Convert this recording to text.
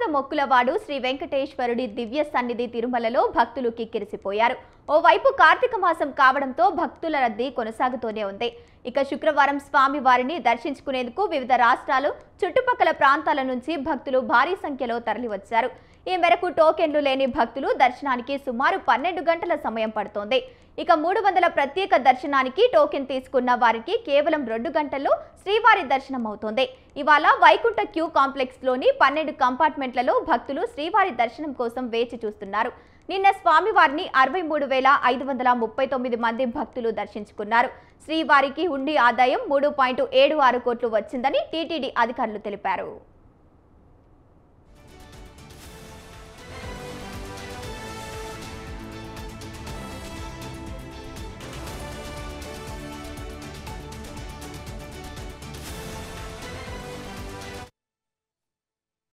ఆపద మొక్కులవాడు శ్రీ వెంకటేశ్వరుడి దివ్య సన్నిధి తిరుమలలో భక్తులు కిక్కిరిసిపోయారు. ఓవైపు కార్తీక మాసం కావడంతో భక్తుల రద్దీ కొనసాగుతూనే ఉంది. ఇక శుక్రవారం స్వామి వారిని దర్శించుకునేందుకు వివిధ రాష్ట్రాలు, చుట్టుపక్కల ప్రాంతాల నుంచి భక్తులు భారీ సంఖ్యలో తరలివచ్చారు. ఈ మేరకు టోకెన్లు లేని భక్తులు దర్శనానికి సుమారు 12 గంటల సమయం పడుతోంది. ఇక 300 ప్రత్యేక దర్శనానికి టోకెన్ తీసుకున్న వారికి కేవలం 2 గంటల్లో శ్రీవారి దర్శనం అవుతోంది. ఇవాళ వైకుంఠ క్యూ కాంప్లెక్స్ లోని 12 కంపార్ట్మెంట్లలో భక్తులు శ్రీవారి దర్శనం కోసం వేచి చూస్తున్నారు. నిన్న స్వామివారిని 63,539 మంది భక్తులు దర్శించుకున్నారు. శ్రీవారికి హుండీ ఆదాయం 3.76 కోట్లు వచ్చిందని టీటీడీ అధికారులు తెలిపారు.